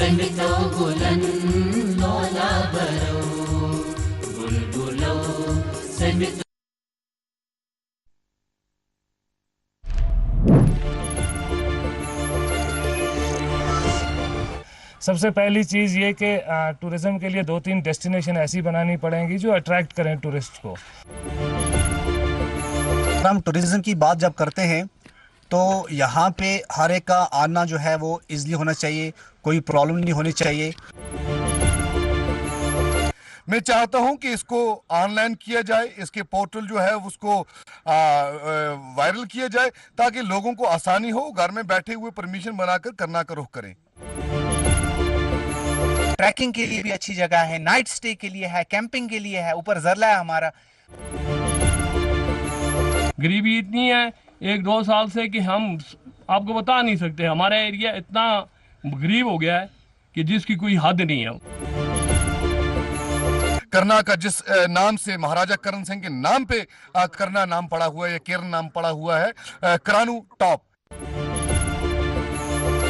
समितो बुलंदोला बरो बुलबुलो समितो। सबसे पहली चीज़ ये कि टूरिज़्म के लिए 2-3 डेस्टिनेशन ऐसी बनानी पड़ेंगी जो अट्रैक्ट करें टूरिस्ट को। हम टूरिज़्म की बात जब करते हैं तो यहाँ पे हर एक का आना जो है वो इजली होना चाहिए, कोई प्रॉब्लम नहीं होनी चाहिए। मैं चाहता हूं कि इसको ऑनलाइन किया जाए, इसके पोर्टल जो है उसको वायरल किया जाए ताकि लोगों को आसानी हो, घर में बैठे हुए परमिशन बनाकर करना का रुख करें। ट्रैकिंग के लिए भी अच्छी जगह है, नाइट स्टे के लिए है, कैंपिंग के लिए है, ऊपर जरला है हमारा। गरीबी इतनी है 1-2 साल से कि हम आपको बता नहीं सकते। हमारा एरिया इतना गरीब हो गया है कि जिसकी कोई हद नहीं है। करना का जिस नाम से महाराजा करण सिंह के नाम पे करना नाम पड़ा हुआ है या केरन नाम पड़ा हुआ है, करानू top.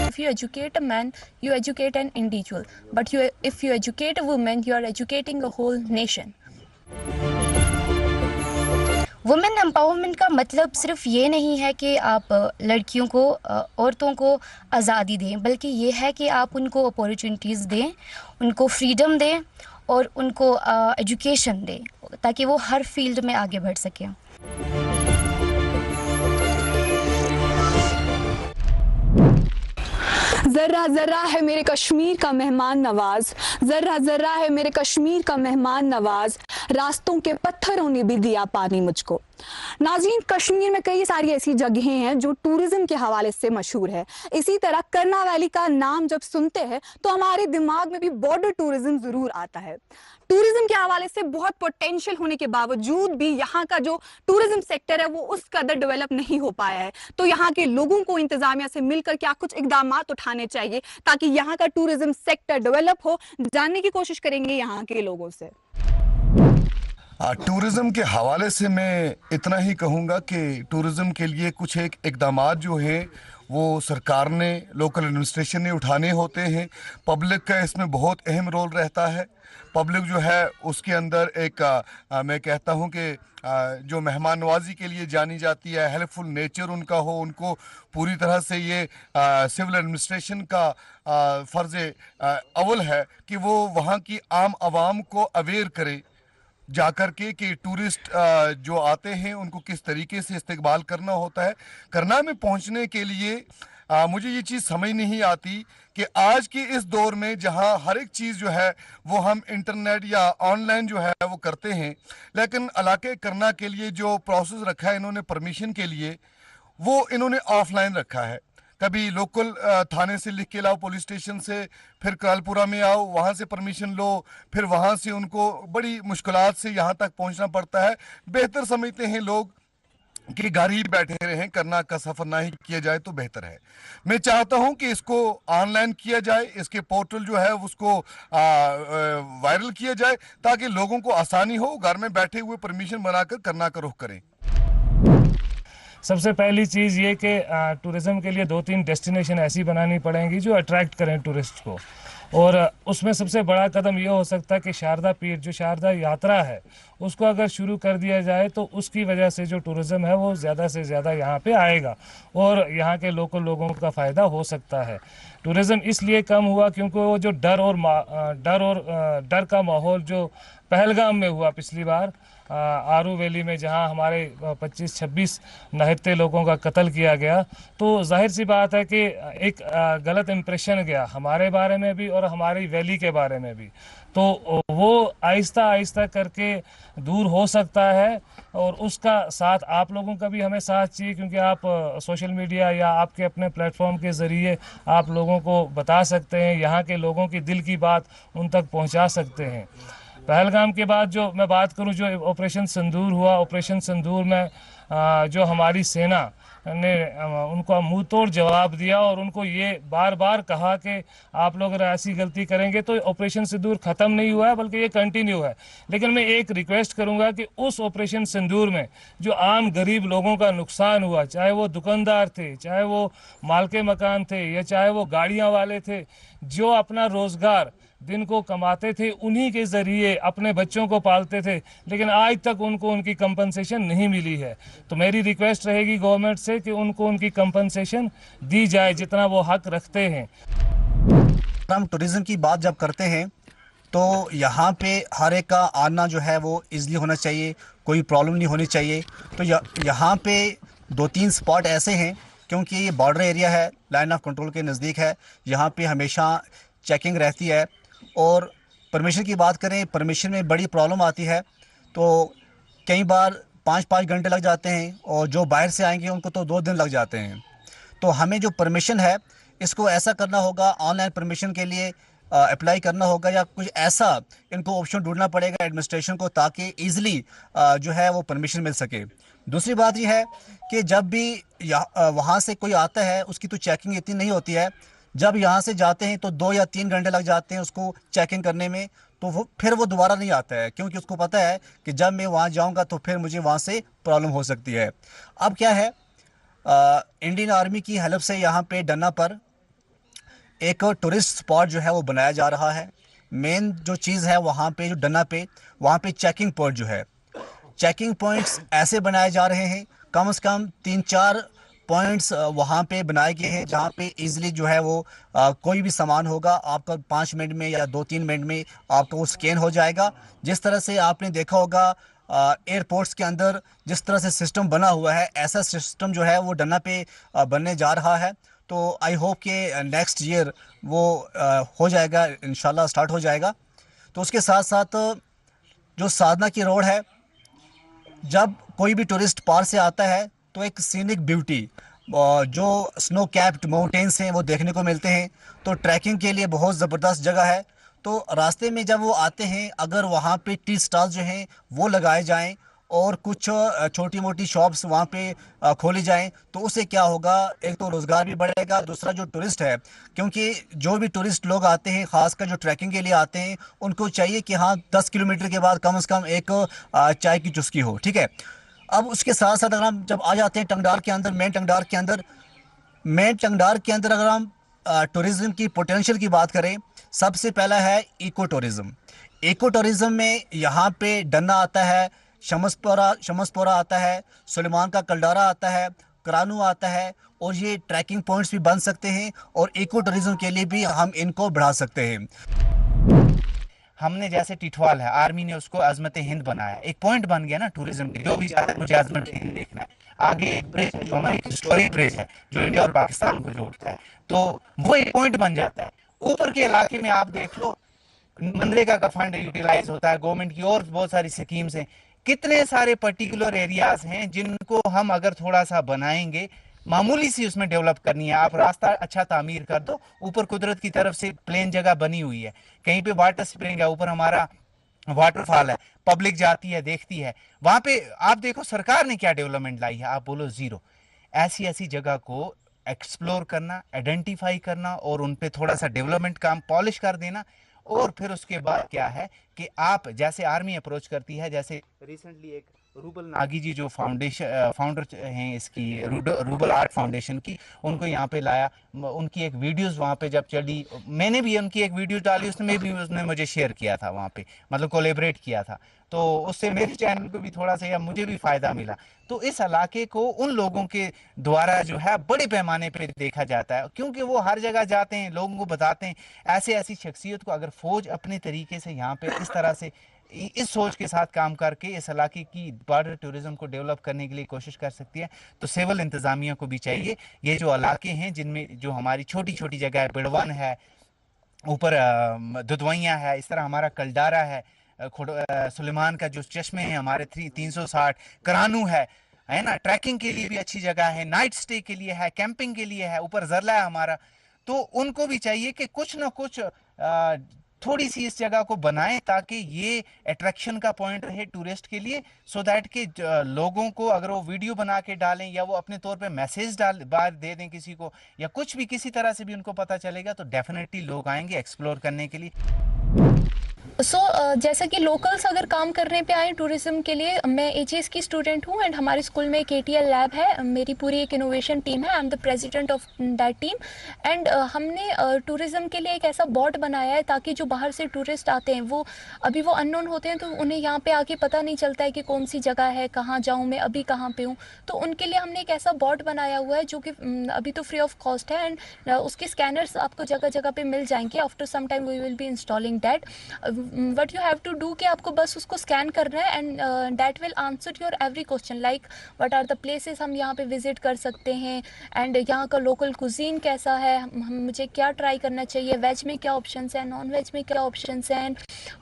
If you educate a man, you educate an individual. But if you educate a woman, you are educating a whole nation. Women empowerment का मतलब सिर्फ ये नहीं है कि आप लड़कियों को, औरतों को आज़ादी दें, बल्कि ये है कि आप उनको अपॉर्चुनिटीज़ दें, उनको फ्रीडम दें और उनको एजुकेशन दें ताकि वो हर फील्ड में आगे बढ़ सकें। जर्रा जर्रा है मेरे कश्मीर का मेहमान नवाज, जर्रा जर्रा है मेरे कश्मीर का मेहमान नवाज, रास्तों के पत्थरों ने भी दिया पानी मुझको। नाज़रीन, कश्मीर में कई सारी ऐसी जगहें हैं जो टूरिज्म के हवाले से मशहूर है। इसी तरह करना वैली का नाम जब सुनते हैं तो हमारे दिमाग में भी बॉर्डर टूरिज्म जरूर आता है। टूरिज्म के हवाले से बहुत पोटेंशियल होने के बावजूद भी यहाँ का जो टूरिज्म सेक्टर है वो उस कदर डेवलप नहीं हो पाया है। तो यहाँ के लोगों को इंतजामिया से मिलकर क्या कुछ इकदाम उठाने चाहिए ताकि यहाँ का टूरिज्म सेक्टर डेवलप हो, जानने की कोशिश करेंगे यहाँ के लोगों से। टूरिज्म के हवाले से मैं इतना ही कहूँगा कि टूरिज्म के लिए कुछ एक इकदामात जो हैं वो सरकार ने, लोकल एडमिनिस्ट्रेशन ने उठाने होते हैं। पब्लिक का इसमें बहुत अहम रोल रहता है। पब्लिक जो है उसके अंदर एक मैं कहता हूँ कि जो मेहमान नवाजी के लिए जानी जाती है, हेल्पफुल नेचर उनका हो, उनको पूरी तरह से ये सिविल एडमिनिस्ट्रेशन का फ़र्ज़ अव्वल है कि वो वहाँ की आम आवाम को अवेयर करे जाकर के कि टूरिस्ट जो आते हैं उनको किस तरीके से इस्तकबाल करना होता है। करना में पहुंचने के लिए मुझे ये चीज़ समझ नहीं आती कि आज के इस दौर में जहां हर एक चीज़ जो है वो हम इंटरनेट या ऑनलाइन जो है वो करते हैं, लेकिन इलाके करना के लिए जो प्रोसेस रखा है इन्होंने परमिशन के लिए, वो इन्होंने ऑफलाइन रखा है। कभी लोकल थाने से लिख के लाओ, पुलिस स्टेशन से, फिर कालपुरा में आओ, वहाँ से परमिशन लो, फिर वहाँ से उनको बड़ी मुश्किलात से यहाँ तक पहुँचना पड़ता है। बेहतर समझते हैं लोग कि घर ही बैठे रहें, करना का सफ़र ना ही किया जाए तो बेहतर है। मैं चाहता हूँ कि इसको ऑनलाइन किया जाए, इसके पोर्टल जो है उसको वायरल किया जाए ताकि लोगों को आसानी हो, घर में बैठे हुए परमिशन बनाकर करना का रुख करें। सबसे पहली चीज़ ये कि टूरिज़्म के लिए 2-3 डेस्टिनेशन ऐसी बनानी पड़ेंगी जो अट्रैक्ट करें टूरिस्ट को। और उसमें सबसे बड़ा कदम ये हो सकता है कि शारदा पीठ, जो शारदा यात्रा है, उसको अगर शुरू कर दिया जाए तो उसकी वजह से जो टूरिज़्म है वो ज़्यादा से ज़्यादा यहाँ पे आएगा और यहाँ के लोकल लोगों का फ़ायदा हो सकता है। टूरिज़्म इसलिए कम हुआ क्योंकि वो जो डर का माहौल जो पहलगाम में हुआ पिछली बार, आरू वैली में, जहां हमारे 25-26 नहत्ते लोगों का कत्ल किया गया, तो जाहिर सी बात है कि एक गलत इम्प्रेशन गया हमारे बारे में भी और हमारी वैली के बारे में भी। तो वो आहिस्ता आहिस्ता करके दूर हो सकता है और उसका साथ आप लोगों का भी हमें साथ चाहिए, क्योंकि आप सोशल मीडिया या आपके अपने प्लेटफॉर्म के ज़रिए आप लोगों को बता सकते हैं, यहाँ के लोगों की दिल की बात उन तक पहुँचा सकते हैं। पहलगाम के बाद जो मैं बात करूं, जो ऑपरेशन सिंदूर हुआ, ऑपरेशन सिंदूर में जो हमारी सेना ने उनको मुंह तोड़ जवाब दिया और उनको ये बार बार कहा कि आप लोग अगर ऐसी गलती करेंगे तो ऑपरेशन सिंदूर ख़त्म नहीं हुआ है बल्कि ये कंटिन्यू है। लेकिन मैं एक रिक्वेस्ट करूंगा कि उस ऑपरेशन सिंदूर में जो आम गरीब लोगों का नुकसान हुआ, चाहे वो दुकानदार थे, चाहे वो मालके मकान थे, या चाहे वो गाड़ियां वाले थे, जो अपना रोजगार दिन को कमाते थे, उन्हीं के जरिए अपने बच्चों को पालते थे, लेकिन आज तक उनको उनकी कंपनसेशन नहीं मिली है। तो मेरी रिक्वेस्ट रहेगी गवर्नमेंट से कि उनको उनकी कंपनसेशन दी जाए जितना वो हक रखते हैं। हम टूरिज्म की बात जब करते हैं तो यहाँ पे हर एक का आना जो है वो इजली होना चाहिए, कोई प्रॉब्लम नहीं होनी चाहिए। तो यहाँ पे 2-3 स्पॉट ऐसे हैं, क्योंकि ये बॉर्डर एरिया है, लाइन ऑफ कंट्रोल के नज़दीक है, यहाँ पे हमेशा चेकिंग रहती है। और परमिशन की बात करें, परमिशन में बड़ी प्रॉब्लम आती है, तो कई बार 5-5 घंटे लग जाते हैं और जो बाहर से आएंगे उनको तो 2 दिन लग जाते हैं। तो हमें जो परमिशन है इसको ऐसा करना होगा, ऑनलाइन परमिशन के लिए अप्लाई करना होगा, या कुछ ऐसा इनको ऑप्शन ढूंढना पड़ेगा एडमिनिस्ट्रेशन को, ताकि ईज़िली जो है वो परमिशन मिल सके। दूसरी बात यह है कि जब भी वहाँ से कोई आता है उसकी तो चेकिंग इतनी नहीं होती है। जब यहाँ से जाते हैं तो 2 या 3 घंटे लग जाते हैं उसको चेकिंग करने में, तो फिर वो दोबारा नहीं आता है, क्योंकि उसको पता है कि जब मैं वहाँ जाऊँगा तो फिर मुझे वहाँ से प्रॉब्लम हो सकती है। अब क्या है, इंडियन आर्मी की हेल्प से यहाँ पे डन्ना पर एक टूरिस्ट स्पॉट जो है वो बनाया जा रहा है। मेन जो चीज़ है वहाँ पे, जो डन्ना पे, वहाँ पे चेकिंग पॉइंट जो है, चेकिंग पॉइंट्स ऐसे बनाए जा रहे हैं, कम से कम 3-4 पॉइंट्स वहाँ पे बनाए गए हैं, जहाँ पे इजीली जो है वो कोई भी सामान होगा आपका 5 मिनट में या 2-3 मिनट में आपका वो स्कैन हो जाएगा। जिस तरह से आपने देखा होगा एयरपोर्ट्स के अंदर जिस तरह से सिस्टम बना हुआ है, ऐसा सिस्टम जो है वो डन्ना पे बनने जा रहा है। तो आई होप कि नेक्स्ट ईयर वो हो जाएगा, इंशाल्लाह स्टार्ट हो जाएगा। तो उसके साथ साथ जो साधना की रोड है, जब कोई भी टूरिस्ट पार से आता है तो एक सीनिक ब्यूटी, जो स्नो कैप्ड माउंटेन्स हैं वो देखने को मिलते हैं। तो ट्रैकिंग के लिए बहुत ज़बरदस्त जगह है। तो रास्ते में जब वो आते हैं, अगर वहाँ पे टी स्टॉल्स जो हैं वो लगाए जाएं और कुछ छोटी मोटी शॉप्स वहाँ पे खोली जाएं, तो उससे क्या होगा, एक तो रोज़गार भी बढ़ेगा, दूसरा जो टूरिस्ट है, क्योंकि जो भी टूरिस्ट लोग आते हैं, ख़ासकर जो ट्रैकिंग के लिए आते हैं, उनको चाहिए कि हाँ 10 किलोमीटर के बाद कम से कम एक चाय की चुस्की हो, ठीक है। अब उसके साथ साथ अगर हम जब आ जाते हैं टंगडार के अंदर, मेन टंगडार के अंदर अगर हम टूरिज़्म की पोटेंशियल की बात करें, सबसे पहला है इको टूरिज़्म। इको टूरिज़्म में यहाँ पे डन्ना आता है, शमसपोरा आता है, सुलेमान का कलडारा आता है, करानू आता है, और ये ट्रैकिंग पॉइंट्स भी बन सकते हैं और इको टूरिज़्म के लिए भी हम इनको बढ़ा सकते हैं। हमने जैसे टिठवाल है, आर्मी ने उसको अजमत हिंद बनाया, एक पॉइंट बन गया ना टूरिज्म के, जो भी जाता है मुझे अजमत हिंद देखना है। आगे एक ब्रिज है जो हमारी हिस्टोरिक ब्रिज है जो इंडिया और पाकिस्तान को जोड़ता है, तो वो एक पॉइंट बन जाता है। ऊपर के इलाके में आप देख लो, मनरेगा का फंड यूटिलाइज होता है, गवर्नमेंट की और बहुत सारी स्कीम्स हैं, कितने सारे पर्टिकुलर एरियाज हैं जिनको हम अगर थोड़ा सा बनाएंगे, मामूली सी उसमें डेवलप करनी है। आप रास्ता अच्छा तामीर कर दो, ऊपर कुदरत की तरफ से प्लेन जगह बनी हुई है, कहीं पे वाटर स्प्रिंग है, ऊपर हमारा वाटरफॉल है, पब्लिक जाती है देखती है, वहां पे आप देखो सरकार ने क्या डेवलपमेंट लाई है, आप बोलो जीरो। ऐसी ऐसी जगह को एक्सप्लोर करना, आइडेंटिफाई करना और उन पे थोड़ा सा डेवलपमेंट काम पॉलिश कर देना, और फिर उसके बाद क्या है कि आप जैसे आर्मी अप्रोच करती है, जैसे रिसेंटली एक रूबल नागी जी जो फाउंडर हैं इसकी रूबल आर्ट फाउंडेशन की, उनको यहाँ पे लाया, उनकी एक वीडियोस वहाँ पे जब चली, मैंने भी उनकी एक वीडियो डाली, उसने मुझे शेयर किया था वहाँ पे, मतलब कोलैबोरेट किया था, तो उससे मेरे चैनल को भी थोड़ा सा या मुझे भी फायदा मिला। तो इस इलाके को उन लोगों के द्वारा जो है बड़े पैमाने पे देखा जाता है, क्योंकि वो हर जगह जाते हैं, लोगों को बताते हैं। ऐसी शख्सियत को अगर फौज अपने तरीके से यहाँ पे इस तरह से इस सोच के साथ काम करके इस इलाके की बॉर्डर टूरिज्म को डेवलप करने के लिए कोशिश कर सकती है, तो सिविल इंतजामिया को भी चाहिए, ये जो इलाके हैं जिनमें जो हमारी छोटी छोटी जगह है, बिड़वन है, ऊपर दुधवैया है, इस तरह हमारा कलडारा है, सुलेमान का जो चश्मे हैं हमारे 360, करानू है ना, ट्रैकिंग के लिए भी अच्छी जगह है, नाइट स्टे के लिए है, कैंपिंग के लिए है, ऊपर जरला है हमारा। तो उनको भी चाहिए कि कुछ ना कुछ थोड़ी सी इस जगह को बनाएं ताकि ये अट्रैक्शन का पॉइंट रहे टूरिस्ट के लिए, सो दैट कि लोगों को अगर वो वीडियो बना के डालें या वो अपने तौर पे मैसेज बाहर दे दें किसी को, या कुछ भी किसी तरह से भी उनको पता चलेगा, तो डेफिनेटली लोग आएंगे एक्सप्लोर करने के लिए। जैसा कि लोकल्स अगर काम करने पे आए टूरिज्म के लिए, मैं एचएस की स्टूडेंट हूँ एंड हमारे स्कूल में एक एटीएल लैब है, मेरी पूरी एक इनोवेशन टीम है, I am the president of that team. And हमने टूरिज्म के लिए एक ऐसा बोर्ड बनाया है ताकि जो बाहर से टूरिस्ट आते हैं वो अननोन होते हैं, तो उन्हें यहाँ पे आके पता नहीं चलता है कि कौन सी जगह है, कहाँ जाऊँ मैं, अभी कहाँ पे हूँ। तो उनके लिए हमने एक ऐसा बोर्ड बनाया हुआ है जो कि अभी तो फ्री ऑफ कॉस्ट है, एंड उसके स्कैनर्स आपको जगह जगह पे मिल जाएंगे। After some time we will be installing that. What you have to do कि आपको बस उसको स्कैन करना है and that will answer your every question, like what are the places हम यहाँ पे विजिट कर सकते हैं, एंड यहाँ का लोकल कुजीन कैसा है, मुझे क्या ट्राई करना चाहिए, वेज में क्या ऑप्शंस हैं, नॉन वेज में क्या ऑप्शंस हैं,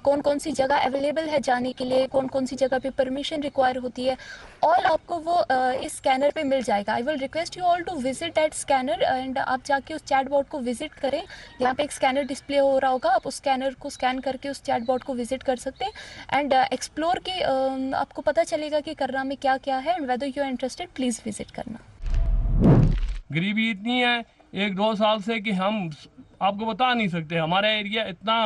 कौन कौन सी जगह अवेलेबल है जाने के लिए, कौन कौन सी जगह पे परमिशन रिक्वायर होती है, ऑल आपको वो इस स्कैनर पे मिल जाएगा। I will request you all to visit that scanner and आप जाके उस चैटबॉट को विजिट करें। यहाँ पे एक स्कैनर डिस्प्ले हो रहा होगा, आप उस स्कैनर को स्कैन करके उस चैटबॉट को विजिट कर सकते हैं एंड एक्सप्लोर के आपको पता चलेगा कि करना में क्या क्या है, and whether you are interested please visit करना। गरीबी इतनी है 1-2 साल से कि हम आपको बता नहीं सकते। हमारा एरिया इतना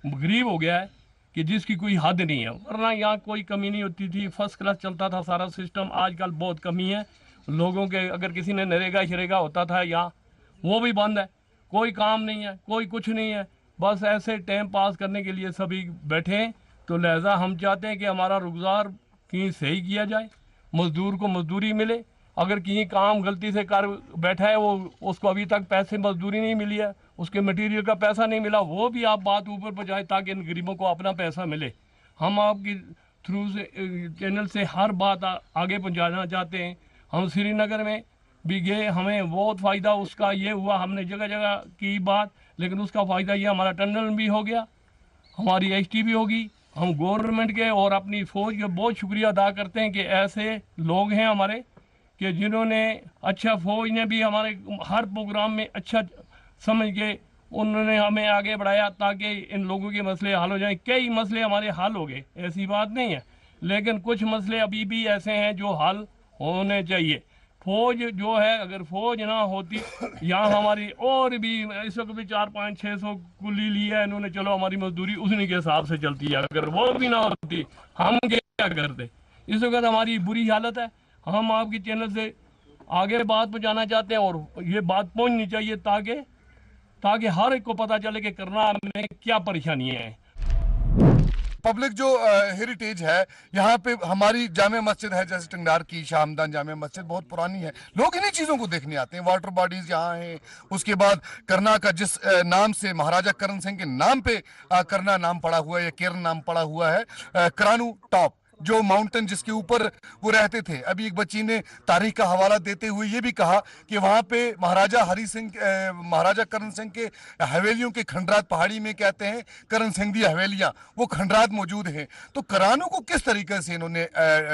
गरीब हो गया है कि जिसकी कोई हद नहीं है, वरना यहाँ कोई कमी नहीं होती थी, फर्स्ट क्लास चलता था सारा सिस्टम। आजकल बहुत कमी है लोगों के, अगर किसी ने नरेगा शरेगा होता था यहाँ, वो भी बंद है, कोई काम नहीं है, कोई कुछ नहीं है, बस ऐसे टाइम पास करने के लिए सभी बैठे हैं। तो लिहाजा हम चाहते हैं कि हमारा रोजगार कहीं सही किया जाए, मजदूर को मजदूरी मिले। अगर कहीं काम गलती से कर बैठा है, वो उसको अभी तक पैसे मजदूरी नहीं मिली है, उसके मटेरियल का पैसा नहीं मिला, वो भी आप बात ऊपर पहुँचाएं ताकि इन गरीबों को अपना पैसा मिले। हम आपकी थ्रू से चैनल से हर बात आगे पहुँचाना चाहते हैं। हम श्रीनगर में भी गए, हमें बहुत फ़ायदा उसका ये हुआ, हमने जगह जगह की बात, लेकिन उसका फ़ायदा ये हमारा टनल भी हो गया, हमारी एचटी भी होगी। हम गवर्नमेंट के और अपनी फ़ौज के बहुत शुक्रिया अदा करते हैं कि ऐसे लोग हैं हमारे कि जिन्होंने अच्छा, फ़ौज ने भी हमारे हर प्रोग्राम में अच्छा समझ के उन्होंने हमें आगे बढ़ाया ताकि इन लोगों के मसले हल हो जाएं। कई मसले हमारे हल हो गए, ऐसी बात नहीं है, लेकिन कुछ मसले अभी भी ऐसे हैं जो हल होने चाहिए। फौज जो है, अगर फौज ना होती यहाँ हमारी और भी इस वक्त भी 400-500-600 कुली ली है इन्होंने, चलो हमारी मजदूरी उसी के हिसाब से चलती है, अगर वो भी ना होती हम क्या करते। इस वक्त हमारी बुरी हालत है। हम आपकी चैनल से आगे बात पहुँचाना चाहते हैं और ये बात पहुँचनी चाहिए ताकि हर एक को पता चले कि करना में क्या परेशानियाँ हैं। पब्लिक जो हेरिटेज है यहाँ पे, हमारी जामे मस्जिद है जैसे टंगडार की शामदान जामे मस्जिद बहुत पुरानी है, लोग इन्हीं चीज़ों को देखने आते हैं। वाटर बॉडीज यहाँ हैं, उसके बाद करना का जिस नाम से महाराजा करण सिंह के नाम पे करना नाम पड़ा हुआ है या केरन नाम पड़ा हुआ है, करानू टॉप जो माउंटेन जिसके ऊपर वो रहते थे। अभी एक बच्ची ने तारीख का हवाला देते हुए ये भी कहा कि वहाँ पे महाराजा करण सिंह के हवेलियों के खंडरात, पहाड़ी में कहते हैं करण सिंह दी हवेलियाँ, वो खंडरात मौजूद हैं। तो करानू को किस तरीके से इन्होंने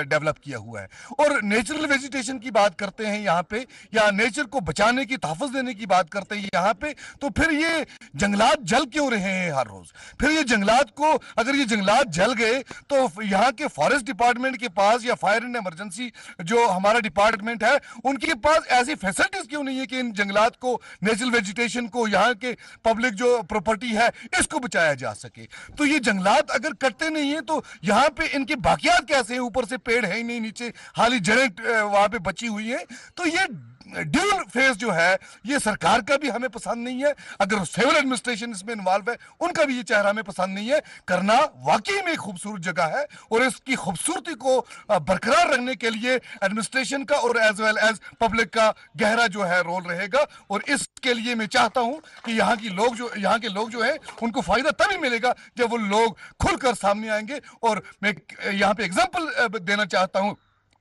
डेवलप किया हुआ है। और नेचुरल वेजिटेशन की बात करते हैं यहाँ पे, या नेचर को बचाने की, तहफ़्फ़ुज़ देने की बात करते हैं यहाँ पे, तो फिर ये जंगलात जल क्यों रहे हैं हर रोज़। फिर ये जंगलात को, अगर ये जंगलात जल गए तो यहाँ के फॉरेस्ट डिपार्टमेंट के पास या फायर एंड इमरजेंसी जो हमारा डिपार्टमेंट है उनके पास ऐसी फैसिलिटीज क्यों नहीं है कि इन जंगलात को, नेचुरल वेजिटेशन को, यहाँ के पब्लिक जो प्रॉपर्टी है इसको बचाया जा सके। तो ये जंगलात अगर कटते नहीं है तो यहाँ पे इनके बाकियात कैसे हैं, ऊपर से पेड़ है ही नहीं, नीचे खाली जड़ें वहां पे बची हुई है। तो ये ड्यूल फेस जो है ये सरकार का भी हमें पसंद नहीं है, अगर सिविल एडमिनिस्ट्रेशन इसमें इन्वॉल्व है उनका भी ये चेहरा हमें पसंद नहीं है। करना वाकई में खूबसूरत जगह है और इसकी खूबसूरती को बरकरार रखने के लिए एडमिनिस्ट्रेशन का और एज वेल एज पब्लिक का गहरा जो है रोल रहेगा। और इसके लिए मैं चाहता हूं कि यहाँ के लोग जो है उनको फायदा तभी मिलेगा जब वो लोग खुलकर सामने आएंगे। और मैं यहाँ पे एग्जाम्पल देना चाहता हूँ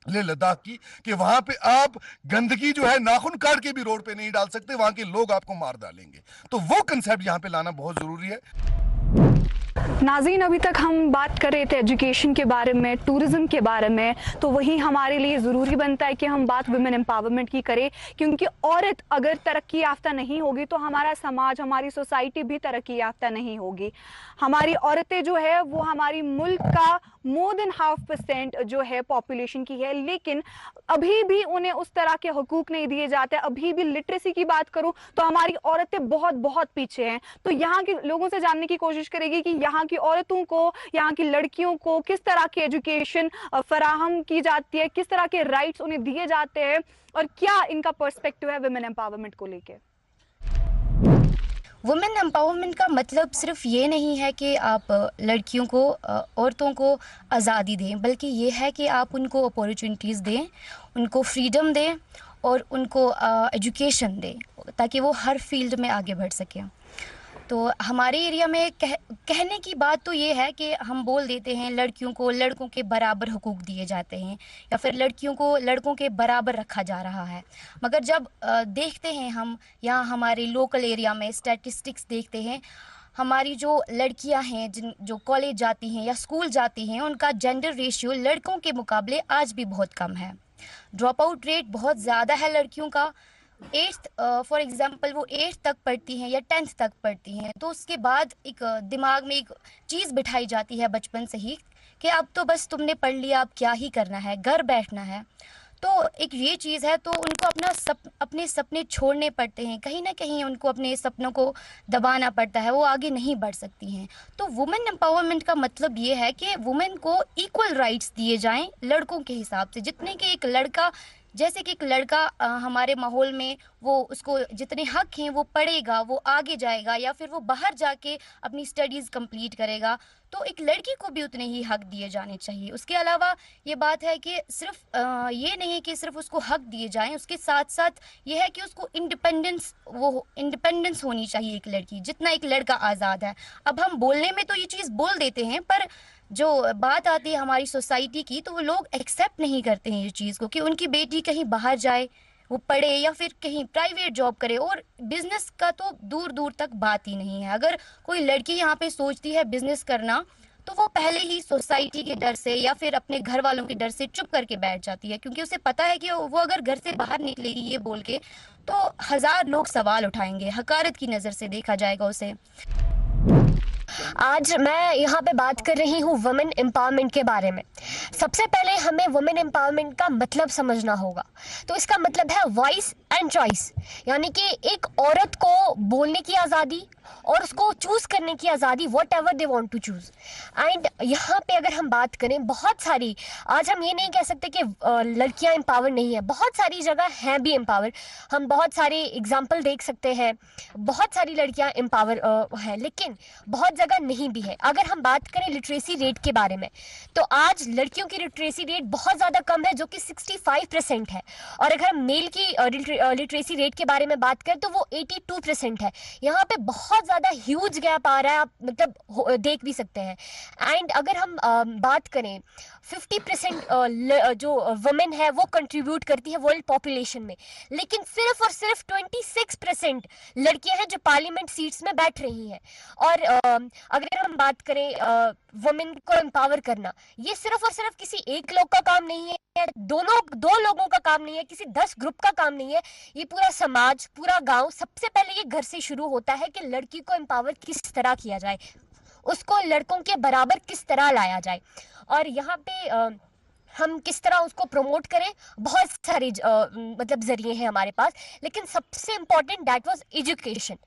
ले लद्दाख की, कि वहां पे आप गंदगी जो है नाखून काट के भी रोड पे नहीं डाल सकते, वहां के लोग आपको मार डालेंगे। तो वो कंसेप्ट यहाँ पे लाना बहुत जरूरी है। नाज़रीन, अभी तक हम बात कर रहे थे एजुकेशन के बारे में, टूरिज़्म के बारे में, तो वही हमारे लिए ज़रूरी बनता है कि हम बात वुमेन एम्पावरमेंट की करें, क्योंकि औरत अगर तरक्की याफ्ता नहीं होगी तो हमारा समाज, हमारी सोसाइटी भी तरक्की याफ्ता नहीं होगी। हमारी औरतें जो है वो हमारी मुल्क का मोर देन 0.5% जो है पॉपुलेशन की है, लेकिन अभी भी उन्हें उस तरह के हकूक़ नहीं दिए जाते। अभी भी लिटरेसी की बात करूँ तो हमारी औरतें बहुत बहुत पीछे हैं। तो यहाँ के लोगों से जानने की कोशिश करेगी कि यहाँ की औरतों को, यहाँ की लड़कियों को किस तरह की एजुकेशन फराहम की जाती है, किस तरह के राइट्स उन्हें दिए जाते हैं और क्या इनका पर्सपेक्टिव है वुमेन एम्पावरमेंट को लेके। वुमेन एम्पावरमेंट का मतलब सिर्फ ये नहीं है कि आप लड़कियों को, औरतों को आज़ादी दें, बल्कि ये है कि आप उनको अपॉर्चुनिटीज़ दें, उनको फ्रीडम दें और उनको एजुकेशन दें ताकि वो हर फील्ड में आगे बढ़ सकें। तो हमारे एरिया में कहने की बात तो ये है कि हम बोल देते हैं लड़कियों को लड़कों के बराबर हुकूक दिए जाते हैं या फिर लड़कियों को लड़कों के बराबर रखा जा रहा है, मगर जब देखते हैं हम यहाँ हमारे लोकल एरिया में स्टैटिस्टिक्स देखते हैं, हमारी जो लड़कियां हैं जो कॉलेज जाती हैं या स्कूल जाती हैं, उनका जेंडर रेशियो लड़कों के मुकाबले आज भी बहुत कम है। ड्रॉप आउट रेट बहुत ज़्यादा है लड़कियों का। 8th फॉर एग्जांपल वो 8th तक पढ़ती हैं या 10th तक पढ़ती हैं, तो उसके बाद एक दिमाग में एक चीज़ बिठाई जाती है बचपन से ही कि अब तो बस तुमने पढ़ लिया, अब क्या ही करना है, घर बैठना है। तो एक ये चीज़ है, तो उनको अपने सपने छोड़ने पड़ते हैं, कहीं ना कहीं उनको अपने सपनों को दबाना पड़ता है, वो आगे नहीं बढ़ सकती हैं। तो वुमेन एम्पावरमेंट का मतलब ये है कि वुमेन को इक्वल राइट्स दिए जाएं लड़कों के हिसाब से, जितने कि एक लड़का, जैसे कि एक लड़का हमारे माहौल में वो उसको जितने हक हैं वो पढ़ेगा, वो आगे जाएगा या फिर वो बाहर जाके अपनी स्टडीज़ कंप्लीट करेगा, तो एक लड़की को भी उतने ही हक दिए जाने चाहिए। उसके अलावा ये बात है कि सिर्फ ये नहीं है कि सिर्फ उसको हक दिए जाएं, उसके साथ साथ ये है कि उसको इंडिपेंडेंस होनी चाहिए एक लड़की, जितना एक लड़का आज़ाद है। अब हम बोलने में तो ये चीज़ बोल देते हैं, पर जो बात आती है हमारी सोसाइटी की, तो वो लोग एक्सेप्ट नहीं करते हैं इस चीज़ को कि उनकी बेटी कहीं बाहर जाए, वो पढ़े या फिर कहीं प्राइवेट जॉब करे, और बिजनेस का तो दूर दूर तक बात ही नहीं है। अगर कोई लड़की यहाँ पे सोचती है बिजनेस करना, तो वो पहले ही सोसाइटी के डर से या फिर अपने घर वालों के डर से चुप करके बैठ जाती है, क्योंकि उसे पता है कि वो अगर घर से बाहर निकलेगी ये बोल के तो 1000 लोग सवाल उठाएंगे, हकारत की नज़र से देखा जाएगा उसे। आज मैं यहाँ पे बात कर रही हूँ वुमेन एम्पावरमेंट के बारे में। सबसे पहले हमें वुमेन एम्पावरमेंट का मतलब समझना होगा। तो इसका मतलब है वॉइस एंड चॉइस, यानी कि एक औरत को बोलने की आज़ादी और उसको चूज करने की आज़ादी, whatever they want to choose. And यहाँ पे अगर हम बात करें, बहुत सारी, आज हम ये नहीं कह सकते कि लड़कियाँ एम्पावर नहीं है, बहुत सारी जगह हैं भी एम्पावर। हम बहुत सारे एग्जाम्पल देख सकते हैं, बहुत सारी लड़कियाँ एम्पावर हैं, लेकिन बहुत जगह नहीं भी है। अगर हम बात करें लिटरेसी रेट के बारे में, तो आज लड़कियों की लिटरेसी रेट बहुत ज़्यादा कम है, जो कि 65% है। और अगर हम मेल की लिटरेसी रेट के बारे में बात करें तो वो 82% है। यहाँ पे बहुत ज़्यादा ह्यूज गैप आ रहा है, आप मतलब देख भी सकते हैं। एंड अगर हम बात करें 50% जो वुमेन है वो कंट्रीब्यूट करती है वर्ल्ड पॉपुलेशन में, लेकिन सिर्फ और सिर्फ 26% लड़कियां हैं जो पार्लियामेंट सीट्स में बैठ रही हैं। और अगर हम बात करें वुमेन को एम्पावर करना, ये सिर्फ और सिर्फ किसी एक लोग का काम नहीं है, दो लोगों का काम नहीं है, किसी 10 ग्रुप का काम नहीं है, ये पूरा समाज, पूरा गांव, सबसे पहले ये घर से शुरू होता है कि लड़की को एम्पावर किस तरह किया जाए, उसको लड़कों के बराबर किस तरह लाया जाए। और यहाँ पे हम किस तरह उसको प्रमोट करें, बहुत सारे मतलब जरिए हैं हमारे पास, लेकिन सबसे important that was education.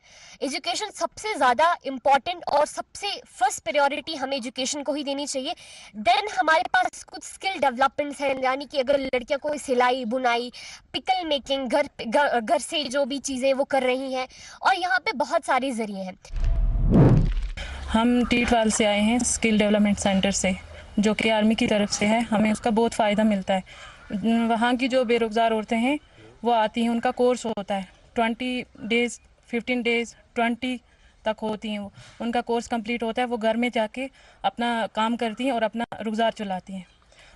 Education सबसे ज़्यादा इम्पॉर्टेंट और सबसे फर्स्ट प्रायोरिटी हमें एजुकेशन को ही देनी चाहिए। देन हमारे पास कुछ स्किल डेवलपमेंट्स हैं, यानी कि अगर लड़कियां कोई सिलाई बुनाई, पिकल मेकिंग, घर से जो भी चीज़ें वो कर रही हैं, और यहाँ पे बहुत सारे जरिए हैं। हम टीटवाल से आए हैं, स्किल डेवलपमेंट सेंटर से, जो कि आर्मी की तरफ से है। हमें उसका बहुत फ़ायदा मिलता है। वहाँ की जो बेरोज़गार औरतें हैं वो आती हैं, उनका कोर्स होता है 20 डेज़, 15 डेज़, 20 तक होती हैं। वो उनका कोर्स कंप्लीट होता है, वो घर में जाके अपना काम करती हैं और अपना रोज़गार चलाती हैं।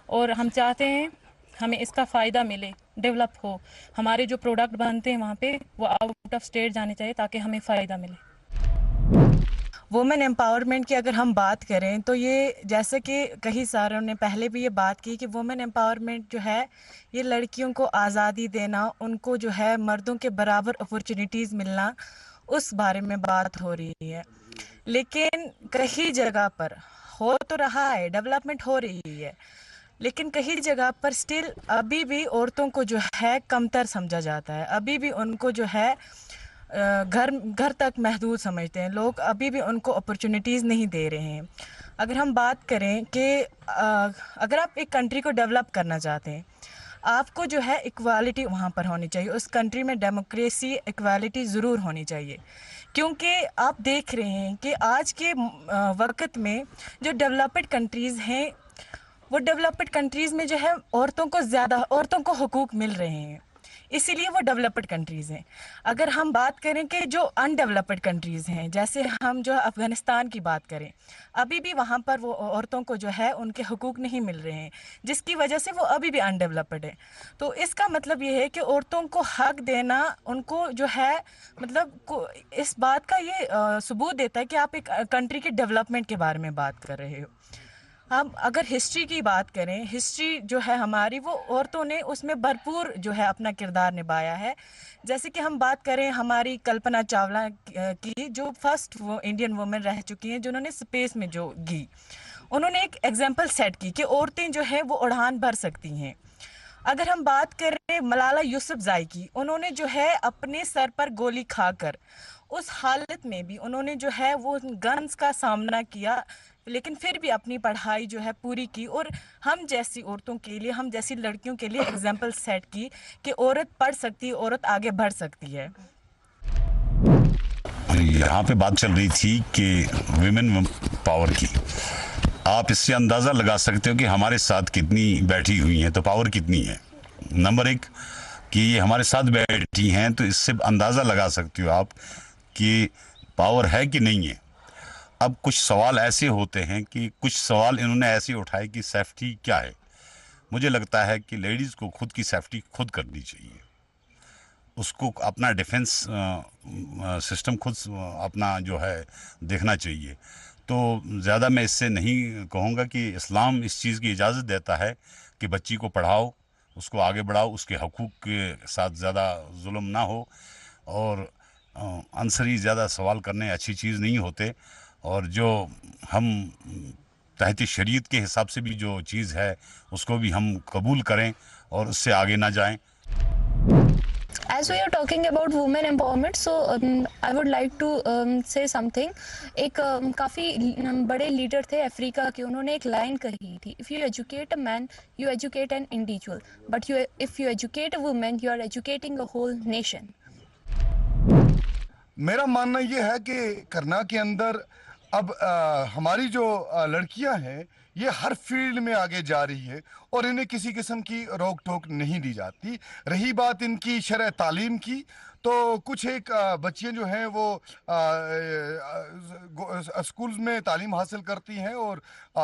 और हम चाहते हैं हमें इसका फ़ायदा मिले, डेवलप हो, हमारे जो प्रोडक्ट बनते हैं वहाँ पे वो आउट ऑफ स्टेट जाने चाहिए ताकि हमें फ़ायदा मिले। वुमेन एम्पावरमेंट की अगर हम बात करें तो ये जैसे कि कई सारों ने पहले भी ये बात की कि वुमेन एम्पावरमेंट जो है ये लड़कियों को आज़ादी देना, उनको जो है मर्दों के बराबर अपॉर्चुनिटीज़ मिलना, उस बारे में बात हो रही है। लेकिन कई जगह पर हो तो रहा है, डेवलपमेंट हो रही है, लेकिन कई जगह पर स्टिल अभी भी औरतों को जो है कमतर समझा जाता है। अभी भी उनको जो है घर तक महदूद समझते हैं लोग, अभी भी उनको अपॉर्चुनिटीज़ नहीं दे रहे हैं। अगर हम बात करें कि अगर आप एक कंट्री को डेवलप करना चाहते हैं, आपको जो है इक्वालिटी वहाँ पर होनी चाहिए, उस कंट्री में डेमोक्रेसी इक्वालिटी ज़रूर होनी चाहिए। क्योंकि आप देख रहे हैं कि आज के वक्त में जो डेवलप्ड कंट्रीज़ हैं, वो डेवलप्ड कंट्रीज़ में जो है औरतों को हुकूक मिल रहे हैं, इसीलिए वो डेवलप्ड कंट्रीज़ हैं। अगर हम बात करें कि जो अनडेवलप्ड कंट्रीज़ हैं, जैसे हम जो अफ़गानिस्तान की बात करें, अभी भी वहाँ पर वो औरतों को जो है उनके हुकूक नहीं मिल रहे हैं, जिसकी वजह से वो अभी भी अनडेवलप्ड है। तो इसका मतलब ये है कि औरतों को हक देना, उनको जो है मतलब इस बात का ये सबूत देता है कि आप एक कंट्री के डेवलपमेंट के बारे में बात कर रहे हो। हम अगर हिस्ट्री की बात करें, हिस्ट्री जो है हमारी, वो औरतों ने उसमें भरपूर जो है अपना किरदार निभाया है। जैसे कि हम बात करें हमारी कल्पना चावला की, जो फर्स्ट वो इंडियन वुमेन रह चुकी हैं जिन्होंने स्पेस में जो गई, उन्होंने एक एग्जांपल सेट की कि औरतें जो हैं वो उड़ान भर सकती हैं। अगर हम बात करें मलाला यूसुफज़ई की, उन्होंने जो है अपने सर पर गोली खाकर उस हालत में भी उन्होंने जो है वो गन्स का सामना किया, लेकिन फिर भी अपनी पढ़ाई जो है पूरी की, और हम जैसी औरतों के लिए, हम जैसी लड़कियों के लिए एग्जाम्पल सेट की कि औरत पढ़ सकती है, औरत आगे बढ़ सकती है। यहाँ पे बात चल रही थी कि विमेन पावर की, आप इससे अंदाज़ा लगा सकते हो कि हमारे साथ कितनी बैठी हुई हैं, तो पावर कितनी है। नंबर एक कि ये हमारे साथ बैठी हैं, तो इससे अंदाज़ा लगा सकते हो आप कि पावर है कि नहीं है। अब कुछ सवाल ऐसे होते हैं कि कुछ सवाल इन्होंने ऐसे उठाए कि सेफ्टी क्या है। मुझे लगता है कि लेडीज़ को खुद की सेफ्टी खुद करनी चाहिए, उसको अपना डिफेंस सिस्टम खुद अपना जो है देखना चाहिए। तो ज़्यादा मैं इससे नहीं कहूँगा कि इस्लाम इस चीज़ की इजाज़त देता है कि बच्ची को पढ़ाओ, उसको आगे बढ़ाओ, उसके हकूक़ के साथ ज़्यादा जुल्म ना हो, और अनसरी ज़्यादा सवाल करने अच्छी चीज़ नहीं होते। और जो हम तहत शरीयत के हिसाब से भी जो चीज़ है उसको भी हम कबूल करें और उससे आगे ना जाएं। As we are talking about women empowerment, so I would like to say something. एक काफ़ी बड़े लीडर थे अफ्रीका के, उन्होंने एक लाइन कही थी, If you educate a man, you educate an individual, but if you educate a woman, you are educating a whole nation. मेरा मानना ये है कि करना के अंदर अब हमारी जो लड़कियां हैं ये हर फील्ड में आगे जा रही है और इन्हें किसी किस्म की रोक टोक नहीं दी जाती। रही बात इनकी शरह तालीम की, तो कुछ एक बच्चियां जो हैं वो स्कूल्स में तालीम हासिल करती हैं और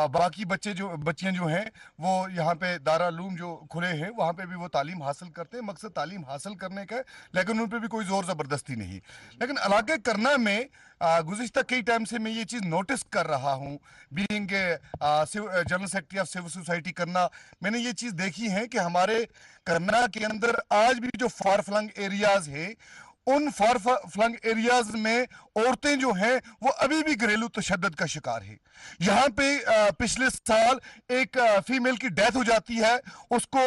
बाकी बच्चियां जो हैं वो यहाँ पे दारुल-उलूम जो खुले हैं वहाँ पे भी वो तालीम हासिल करते हैं। मकसद तालीम हासिल करने का है, लेकिन उन पर भी कोई ज़ोर ज़बरदस्ती नहीं। लेकिन इलाके करना में गुज़िश्ता कई टाइम से मैं ये चीज़ नोटिस कर रहा हूँ, being general secretary of civil society करना, मैंने ये चीज़ देखी है कि हमारे करना के अंदर आज भी जो फार फ्लंग एरियाज है, उन फार फ्लंग एरियाज में औरतें जो हैं वो अभी भी घरेलू तशद्दुद का शिकार है। यहाँ पे पिछले साल एक फीमेल की डेथ हो जाती है, उसको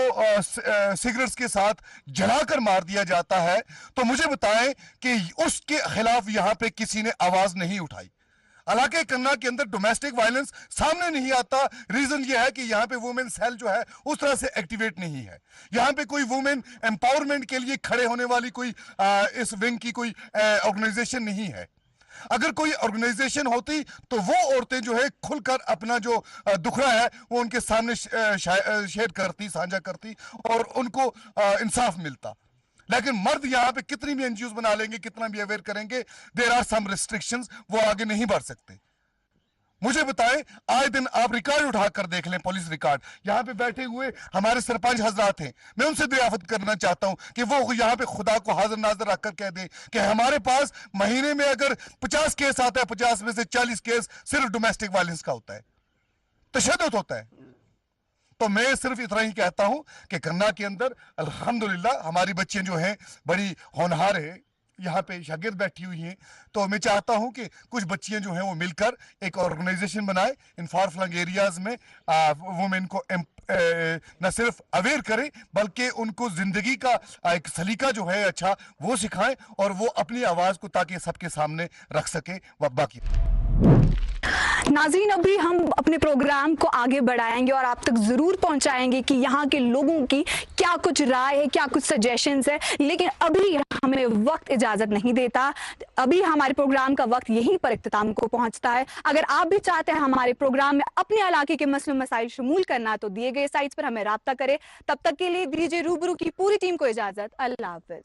सिगरेट्स के साथ जलाकर मार दिया जाता है। तो मुझे बताएं कि उसके खिलाफ यहाँ पे किसी ने आवाज नहीं उठाई। इलाके कन्ना के अंदर डोमेस्टिक वायलेंस सामने नहीं आता। रीजन ये है कि यहाँ पे वुमेन सेल जो है उस तरह से एक्टिवेट नहीं है। यहाँ पे कोई वुमेन एम्पावरमेंट के लिए खड़े होने वाली कोई इस विंग की कोई ऑर्गेनाइजेशन नहीं है। अगर कोई ऑर्गेनाइजेशन होती तो वो औरतें जो है खुलकर अपना जो दुखड़ा है वो उनके सामने शेयर करती, साझा करती और उनको इंसाफ मिलता। लेकिन मर्द यहाँ पे कितनी भी एनजीओ बना लेंगे, कितना भी अवेयर करेंगे, देयर आर सम रिस्ट्रिक्शंस, वो आगे नहीं बढ़ सकते। मुझे बताएं, आए दिन आप रिकॉर्ड उठा कर देख लें, पुलिस रिकॉर्ड। यहाँ पे बैठे हुए हमारे सरपंच हजरात हैं, मैं उनसे दरियाफ्त करना चाहता हूं कि वो यहाँ पे खुदा को हाजिर नाजर रखकर कह दें कि हमारे पास महीने में अगर 50 केस आता है, 50 में से 40 केस सिर्फ डोमेस्टिक वायलेंस का होता है, तशद्दुद होता है। तो मैं सिर्फ इतना ही कहता हूं कि गन्ना के अंदर अल्हम्दुलिल्लाह हमारी बच्चियां जो हैं बड़ी होनहार है, यहाँ पे शागिर्द बैठी हुई हैं। तो मैं चाहता हूं कि कुछ बच्चियां जो हैं वो मिलकर एक ऑर्गेनाइजेशन बनाए इन फार फ्लंग एरियाज में, वुमेन को न सिर्फ अवेयर करें बल्कि उनको जिंदगी का एक सलीका जो है अच्छा वो सिखाएं और वो अपनी आवाज को ताकि सबके सामने रख सके। व बाकी नाज़रीन, अभी हम अपने प्रोग्राम को आगे बढ़ाएंगे और आप तक जरूर पहुंचाएंगे कि यहाँ के लोगों की क्या कुछ राय है, क्या कुछ सजेशंस है, लेकिन अभी हमें वक्त इजाजत नहीं देता। अभी हमारे प्रोग्राम का वक्त यहीं पर इख्तिताम को पहुंचता है। अगर आप भी चाहते हैं हमारे प्रोग्राम में अपने इलाके के मसले मसाइल शमूल करना तो दिए गए साइट्स पर हमें राब्ता करें। तब तक के लिए दीजिए रूबरू की पूरी टीम को इजाजत। अल्लाह हाफिज।